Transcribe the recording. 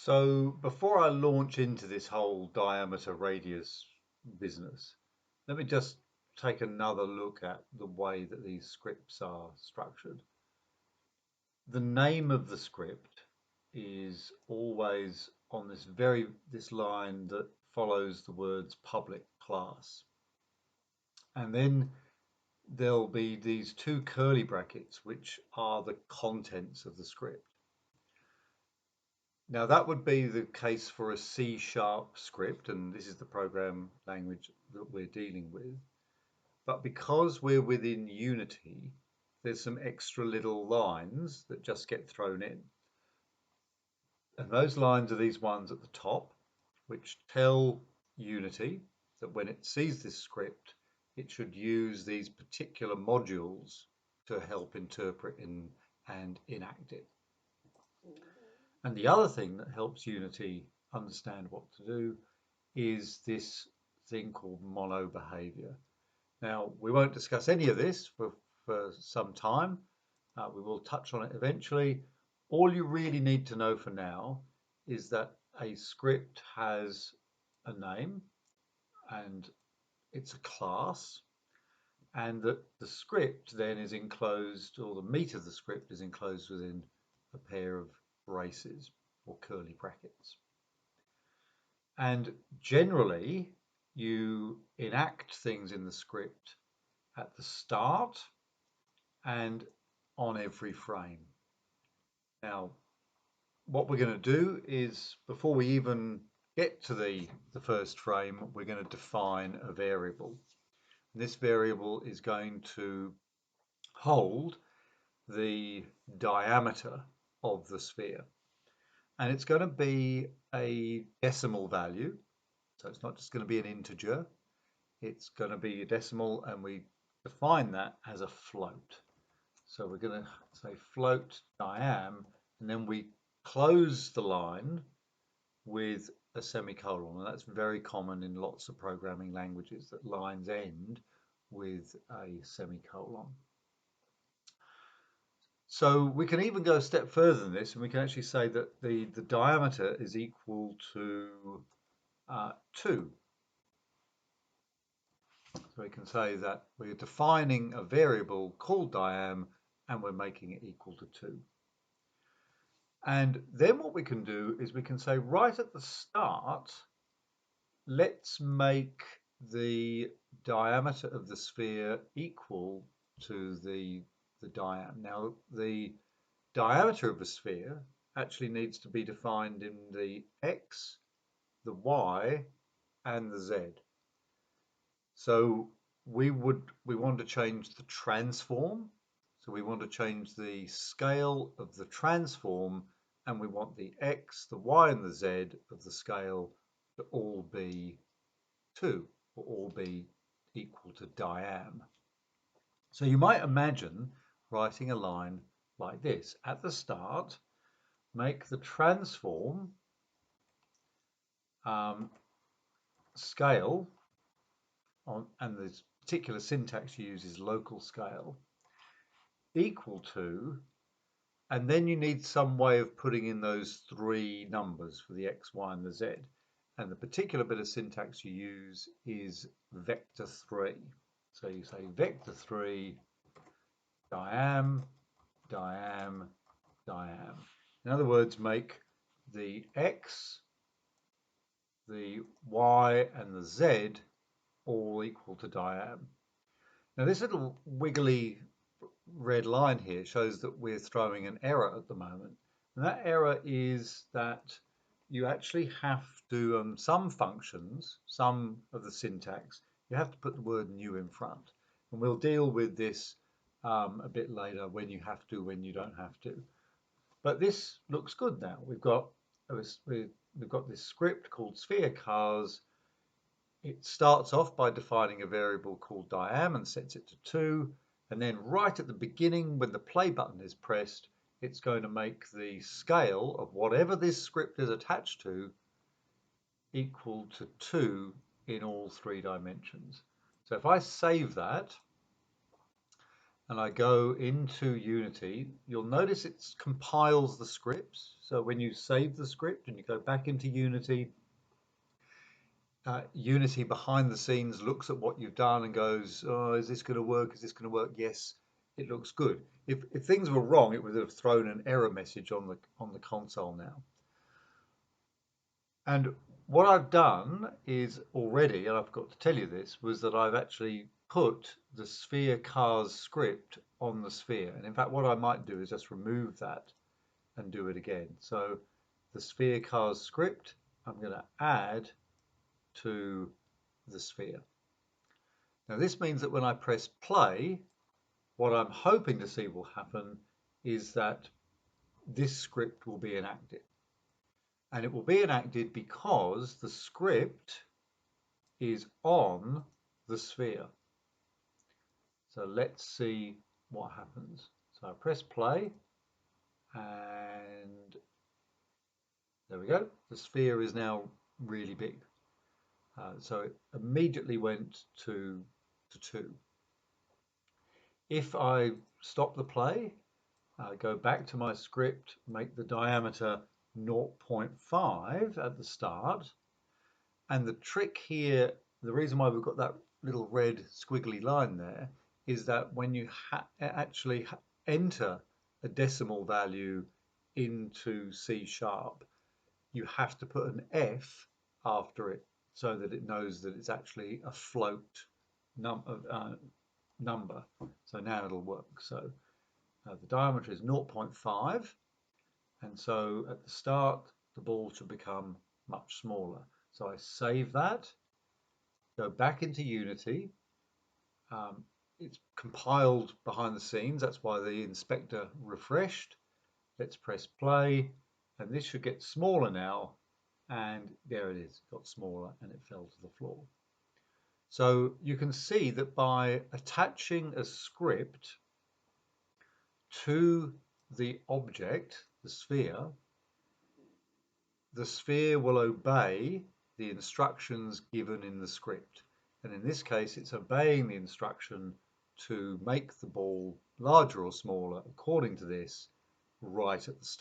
So before I launch into this whole diameter radius business, let me just take another look at the way that these scripts are structured. The name of the script is always on this line that follows the words public class. And then there'll be these two curly brackets, which are the contents of the script. Now that would be the case for a C# script, and this is the program language that we're dealing with. But because we're within Unity, there's some extra little lines that just get thrown in. And those lines are these ones at the top, which tell Unity that when it sees this script, it should use these particular modules to help interpret and enact it. And the other thing that helps Unity understand what to do is this thing called mono behavior. Now, we won't discuss any of this for some time. We will touch on it eventually. All you really need to know for now is that a script has a name and it's a class, and that the script then is enclosed, or the meat of the script is enclosed within a pair of braces or curly brackets. And generally, you enact things in the script at the start and on every frame. Now, what we're going to do is, before we even get to the first frame, we're going to define a variable. And this variable is going to hold the diameter of the sphere. And it's going to be a decimal value. So it's not just going to be an integer. It's going to be a decimal, and we define that as a float. So we're going to say float diam, and then we close the line with a semicolon. And that's very common in lots of programming languages, that lines end with a semicolon. So we can even go a step further than this, and we can actually say that the diameter is equal to 2. So we can say that we're defining a variable called diam, and we're making it equal to 2. And then what we can do is we can say right at the start, let's make the diameter of the sphere equal to the diam. Now, the diameter of a sphere actually needs to be defined in the x, the y, and the z. So we want to change the transform. So we want to change the scale of the transform, and we want the x, the y, and the z of the scale to all be 2, or all be equal to diam. So you might imagine writing a line like this. At the start, make the transform scale and this particular syntax you use is local scale, equal to, and then you need some way of putting in those 3 numbers for the x, y, and the z. And the particular bit of syntax you use is vector 3. So you say vector 3 diam, diam, diam. In other words, make the x, the y, and the z all equal to diam. Now this little wiggly red line here shows that we're throwing an error at the moment. And that error is that you actually have to, some functions, some of the syntax, you have to put the word new in front. And we'll deal with this a bit later, when you have to, when you don't have to. But this looks good now. We've got this script called sphere cars. It starts off by defining a variable called diam and sets it to 2. And then right at the beginning, when the play button is pressed, it's going to make the scale of whatever this script is attached to equal to 2 in all 3 dimensions. So if I save that, and I go into Unity, you'll notice it compiles the scripts. So when you save the script and you go back into Unity, Unity behind the scenes looks at what you've done and goes, "Oh, is this going to work? Is this going to work? Yes, it looks good." If things were wrong, it would have thrown an error message on the console now. And what I've done is already, and I forgot to tell you this, was that I've actually put the sphere cars script on the sphere. And in fact, what I might do is just remove that and do it again. So the sphere cars script, I'm going to add to the sphere. Now this means that when I press play, what I'm hoping to see will happen is that this script will be enacted. And it will be enacted because the script is on the sphere. So let's see what happens. So I press play and there we go. The sphere is now really big. So it immediately went to 2. If I stop the play, go back to my script, make the diameter 0.5 at the start, and the trick here, the reason why we've got that little red squiggly line there, is that when you actually enter a decimal value into C sharp, you have to put an F after it so that it knows that it's actually a float number. So now it'll work. So the diameter is 0.5, and so at the start, the ball should become much smaller. So I save that, go back into Unity. It's compiled behind the scenes. That's why the inspector refreshed. Let's press play, and this should get smaller now. And there it is, it got smaller and it fell to the floor. So you can see that by attaching a script to the object, the sphere will obey the instructions given in the script. And in this case, it's obeying the instruction to make the ball larger or smaller according to this right at the start.